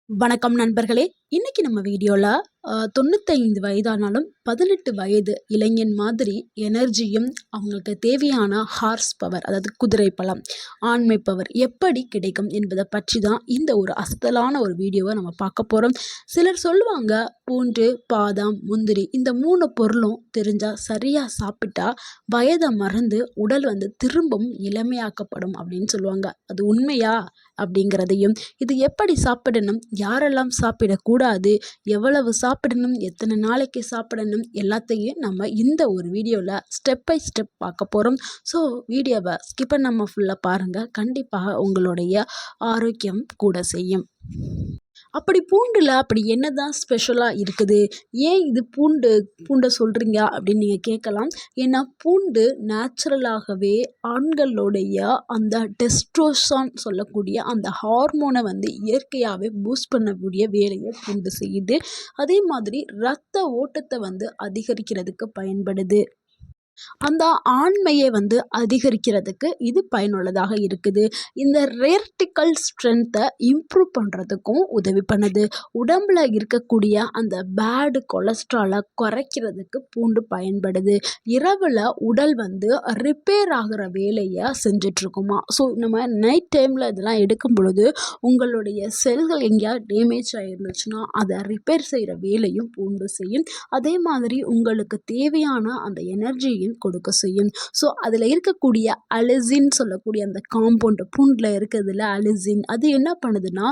வணக்கம் நண்பர்களே. இன்னைக்கு நம்ம வீடியோல 95 வயதானாலும் 18 வயது இளைஞன் மாதிரி எனர்ஜியும், அவங்களுக்கு தேவையான ஹார்ஸ் பவர் அதாவது குதிரை பலம், ஆண்மை பவர் எப்படி கிடைக்கும் என்பதை பற்றி தான் இந்த ஒரு அசத்தலான ஒரு வீடியோவை நம்ம பார்க்க போறோம். சிலர் சொல்லுவாங்க, பூண்டு, பாதாம், முந்திரி இந்த 3 பொருளும் தெரிஞ்சா சரியா சாப்பிட்டா வயதை மறந்து உடல் திரும்பவும் இளமையாக்கப்படும் அப்படின்னு சொல்லுவாங்க. அது உண்மையா அப்படிங்கிறதையும், இது எப்படி சாப்பிடணும், யாரெல்லாம் சாப்பிடக்கூடாது, எவ்வளவு சாப்பிடணும், எத்தனை நாளைக்கு சாப்பிடணும் எல்லாத்தையும் நம்ம இந்த ஒரு வீடியோவில் ஸ்டெப் பை ஸ்டெப் பார்க்க போகிறோம். ஸோ வீடியோவை ஸ்கிப் பண்ணாமல் ஃபுல்லாக பாருங்கள். கண்டிப்பாக உங்களுடைய ஆரோக்கியம் கூட செய்யும். அப்படி பூண்டில் அப்படி என்னதான் ஸ்பெஷலாக இருக்குது, ஏன் இது பூண்டை சொல்கிறீங்க அப்படின்னு நீங்கள் கேட்கலாம். ஏன்னா பூண்டு நேச்சுரலாகவே ஆண்களுடைய அந்த டெஸ்ட்ரோசான் சொல்லக்கூடிய அந்த ஹார்மோனை இயற்கையாகவே பூஸ்ட் பண்ணக்கூடிய வேலையை பூண்டு செய்யுது. அதே மாதிரி இரத்த ஓட்டத்தை அதிகரிக்கிறதுக்கு பயன்படுது. அந்த ஆண்மையை அதிகரிக்கிறதுக்கு இது பயனுள்ளதாக இருக்குது. இந்த ரெர்டிக்கல் ஸ்ட்ரென்த்தை இம்ப்ரூவ் பண்ணுறதுக்கும் உதவி பண்ணுது. உடம்புல இருக்கக்கூடிய அந்த பேடு கொலஸ்ட்ராலை குறைக்கிறதுக்கு பூண்டு பயன்படுது. இரவில் உடல் ரிப்பேர் ஆகிற வேலையை செஞ்சிட்ருக்குமா. ஸோ நம்ம நைட் டைமில் இதெல்லாம் எடுக்கும் பொழுது உங்களுடைய செல்கள் எங்கேயாவது டேமேஜ் ஆகிருந்துச்சுன்னா அதை ரிப்பேர் செய்கிற வேலையும் பூண்டு செய்யும். அதே மாதிரி உங்களுக்கு தேவையான அந்த எனர்ஜி கொடுக்க செய்யும். ஸோ அதில் இருக்கக்கூடிய அலிசின் சொல்லக்கூடிய அந்த காம்பவுண்ட் பூண்டில் இருக்கிறதுல அலிசின் அது என்ன பண்ணுதுன்னா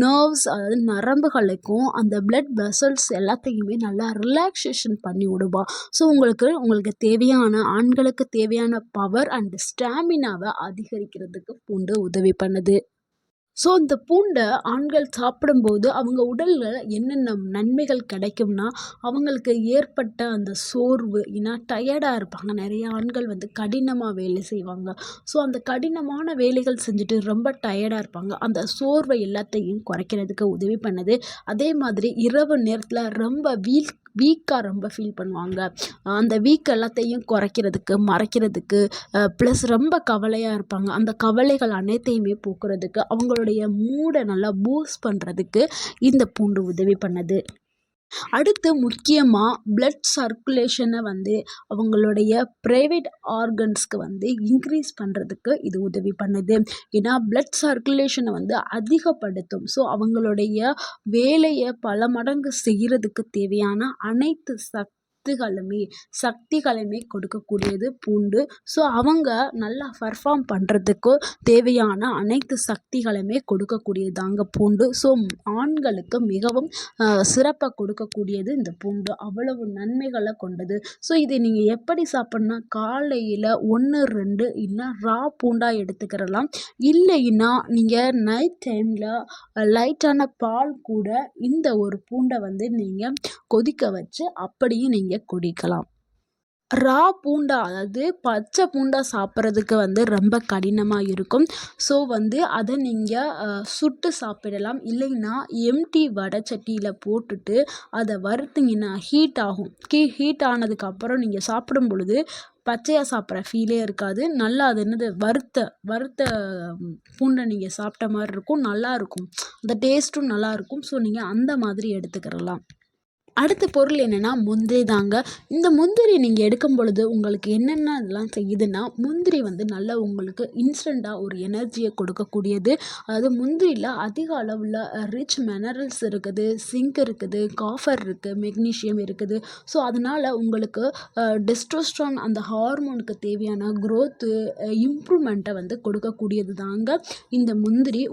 நர்வ்ஸ் அதாவது நரம்புகளுக்கும் அந்த பிளட் வெசல்ஸ் எல்லாத்தையுமே நல்லா ரிலாக்ஸேஷன் பண்ணி விடுவா. ஸோ உங்களுக்கு தேவையான ஆண்களுக்கு தேவையான பவர் அண்ட் ஸ்டாமினாவை அதிகரிக்கிறதுக்கு பூண்டு உதவி பண்ணுது. ஸோ இந்த பூண்டை ஆண்கள் சாப்பிடும்போது அவங்க உடலில் என்னென்ன நன்மைகள் கிடைக்கும்னா, அவங்களுக்கு ஏற்பட்ட அந்த சோர்வு, ஏன்னா டயர்டாக இருப்பாங்க. நிறைய ஆண்கள் கடினமாக வேலை செய்வாங்க. ஸோ அந்த கடினமான வேலைகள் செஞ்சுட்டு ரொம்ப டயர்டாக இருப்பாங்க. அந்த சோர்வை எல்லாத்தையும் குறைக்கிறதுக்கு உதவி பண்ணுது. அதே மாதிரி இரவு நேரத்தில் ரொம்ப வீக்காக ரொம்ப ஃபீல் பண்ணுவாங்க. அந்த வீக் எல்லாத்தையும் குறைக்கிறதுக்கு, மறைக்கிறதுக்கு, ப்ளஸ் ரொம்ப கவலையாக இருப்பாங்க. அந்த கவலைகள் அனைத்தையுமே போக்குறதுக்கு, அவங்களுடைய மூடை நல்லா பூஸ்ட் பண்ணுறதுக்கு இந்த பூண்டு உதவி பண்ணுது. அடுத்து முக்கியமாக பிளட் சர்க்குலேஷனை அவங்களுடைய ப்ரைவேட் ஆர்கன்ஸ்க்கு இன்க்ரீஸ் பண்ணுறதுக்கு இது உதவி பண்ணுது. ஏன்னா பிளட் சர்க்குலேஷனை அதிகப்படுத்தும். ஸோ அவங்களுடைய வேலையை பல மடங்கு செய்கிறதுக்கு தேவையான அனைத்து சக்திகளுமே கொடுக்கக்கூடியது பூண்டு. ஸோ அவங்க நல்லா பர்ஃபார்ம் பண்ணுறதுக்கு தேவையான அனைத்து சக்திகளுமே கொடுக்கக்கூடியதாங்க பூண்டு. ஸோ ஆண்களுக்கு மிகவும் சிறப்பை கொடுக்கக்கூடியது இந்த பூண்டு. அவ்வளவு நன்மைகளை கொண்டது. ஸோ இதை நீங்கள் எப்படி சாப்பிட்ணுன்னா, காலையில் 1 2 இல்லை ரா பூண்டாக எடுத்துக்கிறலாம். இல்லைன்னா நீங்கள் நைட் டைமில் லைட்டான பால் கூட இந்த ஒரு பூண்டை நீங்கள் கொதிக்க வச்சு அப்படியும் நீங்கள் குடிக்கலாம். ரா பூண்டா அதாவது பச்சை பூண்டா சாப்பிட்றதுக்கு ரொம்ப கடினமாக இருக்கும். ஸோ அதை நீங்கள் சுட்டு சாப்பிடலாம். இல்லைன்னா எம்டி வடைச்சட்டியில் போட்டுட்டு அதை வறுத்திங்கன்னா ஹீட் ஆகும். ஹீட் ஆனதுக்கப்புறம் நீங்கள் சாப்பிடும் பொழுது பச்சையாக சாப்பிட்ற ஃபீலே இருக்காது. நல்லா அது என்னது வறுத்த பூண்டை நீங்கள் சாப்பிட்ட மாதிரி இருக்கும். நல்லாயிருக்கும். அந்த டேஸ்ட்டும் நல்லாயிருக்கும். ஸோ நீங்கள் அந்த மாதிரி எடுத்துக்கிறலாம். அடுத்த பொருள் என்னென்னா முந்திரி தாங்க. இந்த முந்திரி நீங்கள் எடுக்கும் பொழுது உங்களுக்கு என்னென்ன இதெல்லாம் செய்யுதுன்னா, முந்திரி நல்லா உங்களுக்கு இன்ஸ்டண்ட்டாக ஒரு எனர்ஜியை கொடுக்கக்கூடியது. அதாவது முந்திரியில் அதிக அளவில் ரிச் மினரல்ஸ் இருக்குது, சிங்க் இருக்குது, காஃபர் இருக்குது, மெக்னீஷியம் இருக்குது. ஸோ அதனால் உங்களுக்கு டெஸ்டோஸ்ட்ரான் அந்த ஹார்மோனுக்கு தேவையான க்ரோத்து இம்ப்ரூவ்மெண்ட்டை கொடுக்கக்கூடியது தாங்க இந்த முந்திரி.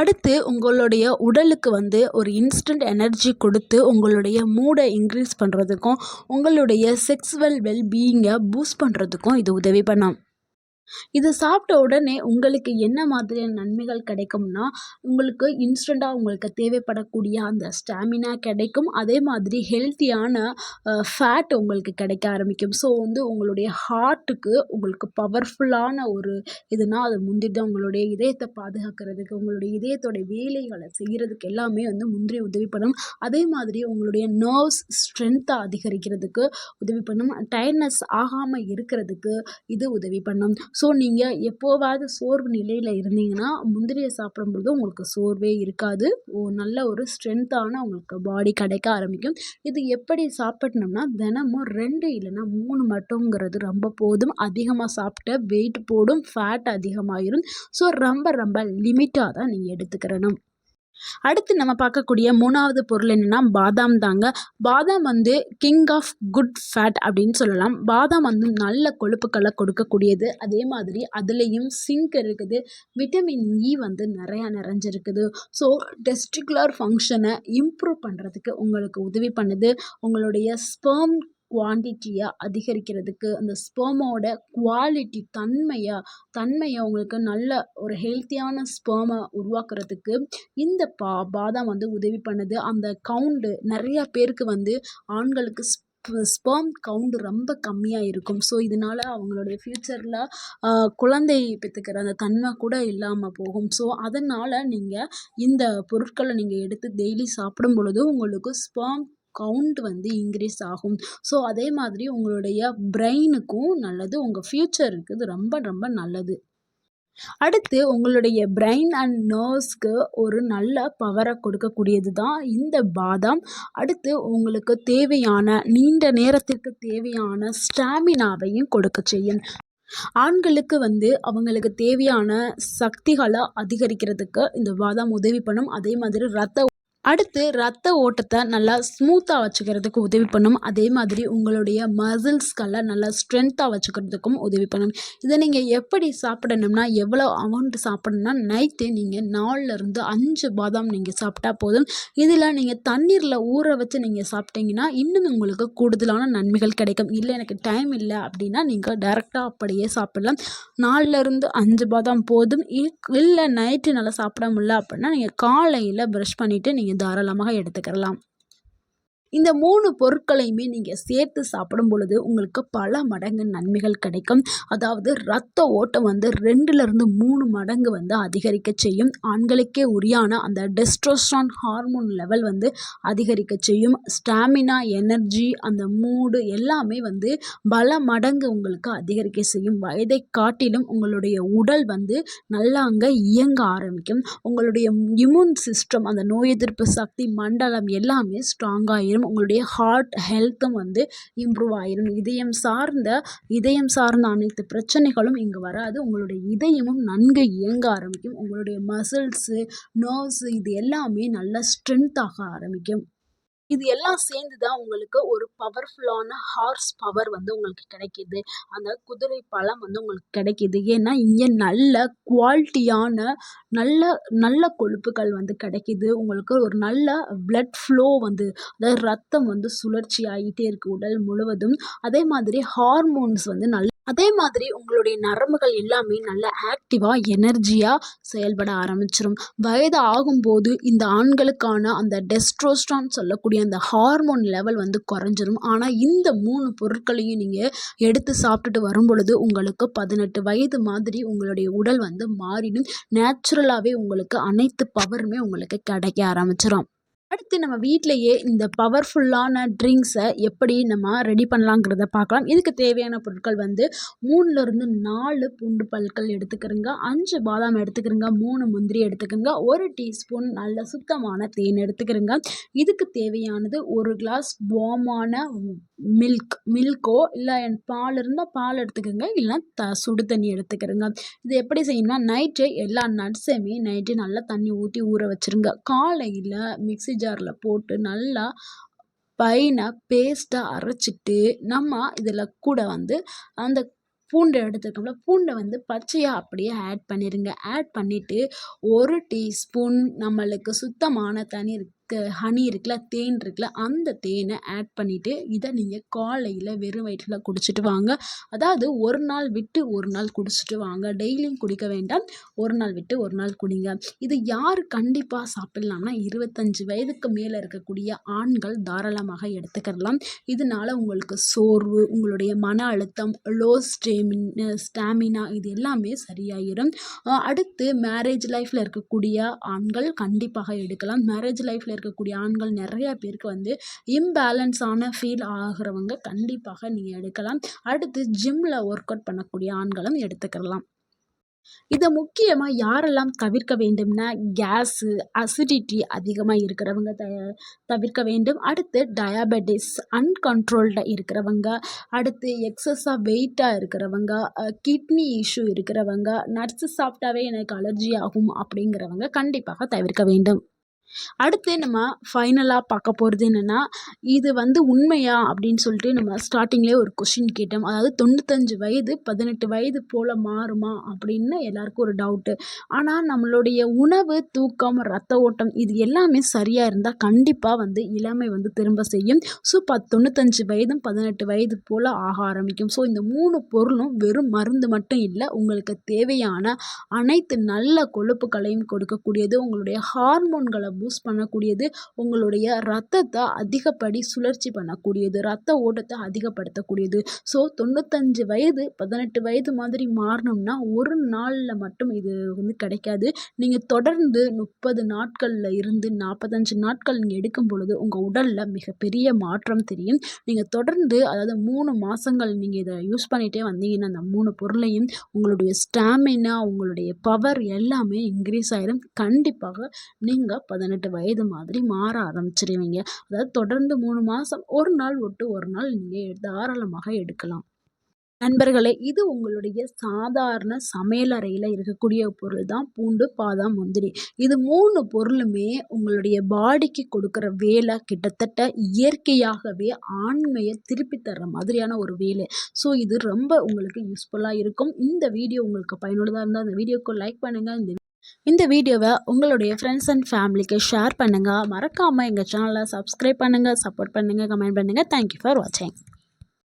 அடுத்து உங்களுடைய உடலுக்கு ஒரு இன்ஸ்டன்ட் எனர்ஜி கொடுத்து உங்களுடைய மூடை இன்க்ரீஸ் பண்ணுறதுக்கும், உங்களுடைய செக்ஸுவல் வெல்பீயிங்கை பூஸ்ட் பண்ணுறதுக்கும் இது உதவி பண்ணும். இதை சாப்பிட்ட உடனே உங்களுக்கு என்ன மாதிரியான நன்மைகள் கிடைக்கும்னா, உங்களுக்கு இன்ஸ்டண்ட்டாக உங்களுக்கு தேவைப்படக்கூடிய அந்த ஸ்டாமினா கிடைக்கும். அதே மாதிரி ஹெல்த்தியான ஃபேட் உங்களுக்கு கிடைக்க ஆரம்பிக்கும். ஸோ உங்களுடைய ஹார்ட்டுக்கு உங்களுக்கு பவர்ஃபுல்லான ஒரு இதுனா அது முந்திரி தான். உங்களுடைய இதயத்தை பாதுகாக்கிறதுக்கு, உங்களுடைய இதயத்தோட வேலைகளை செய்கிறதுக்கு எல்லாமே முந்திரி உதவி பண்ணும். அதே மாதிரி உங்களுடைய நர்வ்ஸ் ஸ்ட்ரென்த்தை அதிகரிக்கிறதுக்கு உதவி பண்ணும். டயர்ட்னஸ் ஆகாமல் இருக்கிறதுக்கு இது உதவி பண்ணும். ஸோ நீங்கள் எப்போவாவது சோர்வு நிலையில் இருந்தீங்கன்னா முந்திரியை சாப்பிடும்பொழுது உங்களுக்கு சோர்வே இருக்காது. நல்ல ஒரு ஸ்ட்ரென்த்தான உங்களுக்கு பாடி கிடைக்க ஆரம்பிக்கும். இது எப்படி சாப்பிடணும்னா தினமும் 2 இல்லைன்னா 3 மட்டுங்கிறது ரொம்ப போதும். அதிகமாக சாப்பிட்ட வெயிட் போடும், ஃபேட் அதிகமாயிரும். ஸோ ரொம்ப ரொம்ப லிமிட்டாக தான் நீங்கள் எடுத்துக்கிறணும். அடுத்து நம்ம பார்க்கக்கூடிய 3வது பொருள் என்னன்னா பாதாம் தாங்க. பாதாம் வந்து கிங் ஆஃப் குட் ஃபேட் அப்படின்னு சொல்லலாம். பாதாம் வந்து நல்ல கொழுப்புக்களை கொடுக்கக்கூடியது. அதே மாதிரி அதுலேயும் சிங்க் இருக்குது, விட்டமின் இ வந்து நிறையா நிறைஞ்சிருக்குது. ஸோ டெஸ்டிகுலர் ஃபங்க்ஷனை இம்ப்ரூவ் பண்ணுறதுக்கு உங்களுக்கு உதவி பண்ணுது. உங்களுடைய ஸ்பெர்ம் குவான்டிட்டியை அதிகரிக்கிறதுக்கு, அந்த ஸ்பெர்மோட குவாலிட்டி தன்மையை உங்களுக்கு நல்ல ஒரு ஹெல்த்தியான ஸ்பெர்மை உருவாக்குறதுக்கு இந்த பாதாம் வந்து உதவி பண்ணுது. அந்த கவுண்டு நிறையா பேருக்கு வந்து ஆண்களுக்கு ஸ்பெர்ம் கவுண்ட் ரொம்ப கம்மியாக இருக்கும். ஸோ இதனால அவங்களுடைய ஃப்யூச்சரில் குழந்தை பெற்றுக்கிற அந்த தன்மை கூட இல்லாமல் போகும். ஸோ அதனால் நீங்கள் இந்த பொருட்களை நீங்கள் எடுத்து டெய்லி சாப்பிடும் பொழுது உங்களுக்கு ஸ்பெர்ம் கவுண்ட் வந்து இன்க்ரீஸ் ஆகும். ஸோ அதே மாதிரி உங்களுடைய பிரெயினுக்கும் நல்லது, உங்கள் ஃப்யூச்சருக்கு இது ரொம்ப ரொம்ப நல்லது. அடுத்து உங்களுடைய பிரெயின் அண்ட் நர்வ்ஸ்க்கு ஒரு நல்ல பவரை கொடுக்கக்கூடியது தான் இந்த பாதாம். அடுத்து உங்களுக்கு தேவையான நீண்ட நேரத்திற்கு தேவையான ஸ்டாமினாவையும் கொடுக்க செய்யும். ஆண்களுக்கு வந்து அவங்களுக்கு தேவையான சக்திகளை அதிகரிக்கிறதுக்கு இந்த பாதாம் உதவி பண்ணும். அதே மாதிரி ரத்த ஓட்டத்தை நல்லா ஸ்மூத்தாக வச்சுக்கிறதுக்கு உதவி பண்ணும். அதே மாதிரி உங்களுடைய மசில்ஸ்களை நல்லா ஸ்ட்ரென்த்தாக வச்சுக்கிறதுக்கும் உதவி பண்ணும். இதை நீங்கள் எப்படி சாப்பிடணும்னா எவ்வளோ அமௌண்ட் சாப்பிடணும்னா நைட்டு நீங்கள் 4லேருந்து 5 பாதாம் நீங்கள் சாப்பிட்டா போதும். இதில் நீங்கள் தண்ணீரில் ஊற வச்சு நீங்கள் சாப்பிட்டீங்கன்னா இன்னும் உங்களுக்கு கூடுதலான நன்மைகள் கிடைக்கும். இல்லை எனக்கு டைம் இல்லை அப்படின்னா நீங்கள் டைரெக்டாக அப்படியே சாப்பிடலாம். 4லேருந்து 5 பாதாம் போதும். இல்லை நைட்டு நல்லா சாப்பிட முடியல அப்படின்னா நீங்கள் காலையில் ப்ரஷ் பண்ணிவிட்டு நீங்கள் தாராளமாக எடுத்துக்கலாம். இந்த 3 பொருட்களையுமே நீங்கள் சேர்த்து சாப்பிடும் பொழுது உங்களுக்கு பல மடங்கு நன்மைகள் கிடைக்கும். அதாவது ரத்த ஓட்டம் வந்து 2லேருந்து 3 மடங்கு வந்து அதிகரிக்க செய்யும். ஆண்களுக்கே உரியான அந்த டெஸ்டோஸ்டெரான் ஹார்மோன் லெவல் வந்து அதிகரிக்க செய்யும். ஸ்டாமினா, எனர்ஜி, அந்த மூடு எல்லாமே வந்து பல மடங்கு உங்களுக்கு அதிகரிக்க செய்யும். வயதை காட்டிலும் உங்களுடைய உடல் வந்து நல்லா அங்கே இயங்க ஆரம்பிக்கும். உங்களுடைய இம்யூன் சிஸ்டம், அந்த நோய் எதிர்ப்பு சக்தி மண்டலம் எல்லாமே ஸ்ட்ராங் ஆயிரும். உங்களுடைய ஹார்ட் ஹெல்த்தும் வந்து இம்ப்ரூவ் ஆயிரும். இதயம் சார்ந்த அனைத்து பிரச்சனைகளும் இங்கு வராது. உங்களுடைய இதயமும் நன்கு இயங்க ஆரம்பிக்கும். உங்களுடைய மசில்ஸு, நர்வ்ஸு இது எல்லாமே நல்லா ஸ்ட்ரென்த் ஆக ஆரம்பிக்கும். இது எல்லாம் சேர்ந்து தான் உங்களுக்கு ஒரு பவர்ஃபுல்லான ஹார்ஸ் பவர் வந்து உங்களுக்கு கிடைக்கிது. அந்த குதிரை பலம் வந்து உங்களுக்கு கிடைக்கிது. ஏன்னா இங்கே நல்ல குவாலிட்டியான நல்ல நல்ல கொழுப்புகள் வந்து கிடைக்கிது. உங்களுக்கு ஒரு நல்ல பிளட் ஃப்ளோ வந்து, அதாவது ரத்தம் வந்து சுழற்சி ஆகிட்டே இருக்குது உடல் முழுவதும். அதே மாதிரி ஹார்மோன்ஸ் வந்து அதே மாதிரி உங்களுடைய நரம்புகள் எல்லாமே நல்ல ஆக்டிவாக எனர்ஜியாக செயல்பட ஆரம்பிச்சிடும். வயது ஆகும்போது இந்த ஆண்களுக்கான அந்த டெஸ்ட்ரோஸ்டான் சொல்லக்கூடிய அந்த ஹார்மோன் லெவல் வந்து குறைஞ்சிரும். ஆனால் இந்த 3 பொருட்களையும் நீங்கள் எடுத்து சாப்பிட்டுட்டு வரும் பொழுது உங்களுக்கு 18 வயது மாதிரி உங்களுடைய உடல் வந்து மாறிடும். நேச்சுரலாகவே உங்களுக்கு அனைத்து பவருமே உங்களுக்கு கிடைக்க ஆரம்பிச்சிடும். அடுத்து நம்ம வீட்டிலையே இந்த பவர்ஃபுல்லான ட்ரிங்க்ஸை எப்படி நம்ம ரெடி பண்ணலாங்கிறத பார்க்கலாம். இதுக்கு தேவையான பொருட்கள் வந்து 3லேருந்து 4 பூண்டு பற்கள் எடுத்துக்கிறங்க, 5 பாதாம் எடுத்துக்கிறங்க, 3 முந்திரி எடுத்துக்கிறங்க, 1 டீஸ்பூன் நல்ல சுத்தமான தேன் எடுத்துக்கிறங்க. இதுக்கு தேவையானது 1 கிளாஸ் வார்மான மில்கோ இல்லை பால் இருந்தால் பால் எடுத்துக்கிறங்க, இல்லைனா சுடு தண்ணி எடுத்துக்கிறங்க. இது எப்படி செய்யணும்னா நைட்டு எல்லா நட்ஸையுமே நைட்டு நல்லா தண்ணி ஊற்றி ஊற வச்சுருங்க. காலையில் மிக்ஸி ஜாரில் போட்டு நல்லா ஃபைனாக பேஸ்ட்டாக அரைச்சிட்டு நம்ம இதில் கூட வந்து அந்த பூண்டை எடுத்துருக்கோம்ல, பூண்டை வந்து பச்சையாக அப்படியே ஆட் பண்ணிடுங்க. ஆட் பண்ணிவிட்டு 1 டீஸ்பூன் நம்மளுக்கு சுத்தமான ஹனி இருக்குல்ல, தேன் இருக்குல்ல, அந்த தேனை ஆட் பண்ணிவிட்டு இதை நீங்கள் காலையில் வெறும் வயிற்றில் குடிச்சிட்டு வாங்க. அதாவது ஒரு நாள் விட்டு ஒரு நாள் குடிச்சிட்டு வாங்க. டெய்லியும் குடிக்க வேண்டாம், ஒரு நாள் விட்டு ஒரு நாள் குடிங்க. இது யார் கண்டிப்பாக சாப்பிட்லாம்னா 25 வயதுக்கு மேலே இருக்கக்கூடிய ஆண்கள் தாராளமாக எடுத்துக்கலாம். இதனால் உங்களுக்கு சோர்வு, உங்களுடைய மன அழுத்தம், லோ ஸ்டாமினா இது எல்லாமே சரியாயிடும். அடுத்து மேரேஜ் லைஃப்பில் இருக்கக்கூடிய ஆண்கள் கண்டிப்பாக எடுக்கலாம். மேரேஜ் லைஃப்பில் வீட்ல இருக்கக்கூடிய ஆண்கள் நிறைய பேருக்கு வந்து இம்பேலன்ஸான ஃபீல் ஆகுறவங்க கண்டிப்பாக நீங்க எடுக்கலாம். அடுத்து ஜிம்ல ஒர்க் அவுட் பண்ணக்கூடிய ஆண்களும் எடுத்துக்கலாம். இத முக்கியமா யாரெல்லாம் தவிர்க்க வேண்டும்னா, கேஸு, அசிடிட்டி அதிகமா இருக்கிறவங்க தவிர்க்க வேண்டும். அடுத்து டயாபெட்டிஸ், அன்கண்ட்ரோல்டா இருக்கிறவங்க, அடுத்து எக்ஸஸா வெயிட்டா இருக்கிறவங்க, கிட்னி இஷ்யூ இருக்கிறவங்க, நட்ஸ் சாப்பிட்டாவே எனக்கு அலர்ஜி ஆகும் அப்படிங்கிறவங்க கண்டிப்பாக தவிர்க்க வேண்டும். அடுத்து நம்ம ஃபைனலா பார்க்க போறது என்னன்னா, இது வந்து உண்மையா அப்படின்னு சொல்லிட்டு நம்ம ஸ்டார்ட்டிங்லேயே ஒரு கொஸ்டின் கேட்டோம். அதாவது 95 வயது 18 வயது போல மாறுமா அப்படின்னு எல்லாருக்கும் ஒரு டவுட்டு. ஆனா நம்மளுடைய உணவு, தூக்கம், ரத்த ஓட்டம் இது எல்லாமே சரியா இருந்தா கண்டிப்பா வந்து இளமை வந்து திரும்ப செய்யும். ஸோ 95 வயதும் 18 வயது போல ஆக ஆரம்பிக்கும். ஸோ இந்த 3 பொருளும் வெறும் மருந்து மட்டும் இல்ல. உங்களுக்கு தேவையான அனைத்து நல்ல கொழுப்புகளையும் கொடுக்கக்கூடியது, உங்களுடைய ஹார்மோன்கள பூஸ்ட் பண்ணக்கூடியது, உங்களுடைய ரத்தத்தை அதிகப்படி சுழற்சி பண்ணக்கூடியது, ரத்த ஓட்டத்தை அதிகப்படுத்தக்கூடியது. ஸோ 95 வயது 18 வயது மாதிரி மாறணும்னா ஒரு நாளில் மட்டும் இது வந்து கிடைக்காது. நீங்கள் தொடர்ந்து 30 நாட்களில் இருந்து 45 நாட்கள் நீங்கள் எடுக்கும் பொழுது உங்கள் உடலில் மிகப்பெரிய மாற்றம் தெரியும். நீங்கள் தொடர்ந்து அதாவது 3 மாதங்கள் நீங்கள் இதை யூஸ் பண்ணிகிட்டே வந்தீங்கன்னா அந்த 3 பொருளையும் உங்களுடைய ஸ்டாமினா, உங்களுடைய பவர் எல்லாமே இன்க்ரீஸ் ஆயிரும். கண்டிப்பாக நீங்கள் 18 வயது மாதிரி மாற ஆரம்பிச்சிருவீங்க. அதாவது தொடர்ந்து 3 மாதம் ஒரு நாள் விட்டு ஒரு நாள் நீங்கள் தாராளமாக எடுக்கலாம். நண்பர்களே, இது உங்களுடைய சாதாரண சமையலறையில் இருக்கக்கூடிய பொருள் தான் பூண்டு, பாதாம், முந்திரி. இது 3 பொருளுமே உங்களுடைய பாடிக்கு கொடுக்குற வேலை கிட்டத்தட்ட இயற்கையாகவே ஆண்மையை திருப்பி தர்ற மாதிரியான ஒரு வேலை. ஸோ இது ரொம்ப உங்களுக்கு யூஸ்ஃபுல்லாக இருக்கும். இந்த வீடியோ உங்களுக்கு பயனுள்ளதாக இருந்தால் அந்த வீடியோக்கு லைக் பண்ணுங்கள். இந்த வீடியோவை உங்களுடைய ஃப்ரெண்ட்ஸ் அண்ட் ஃபேமிலிக்கு ஷேர் பண்ணுங்கள். மறக்காமல் எங்கள் சேனலை சப்ஸ்கிரைப் பண்ணுங்கள், சப்போர்ட் பண்ணுங்கள், கமெண்ட் பண்ணுங்கள். தேங்க்யூ ஃபார் வாட்சிங்.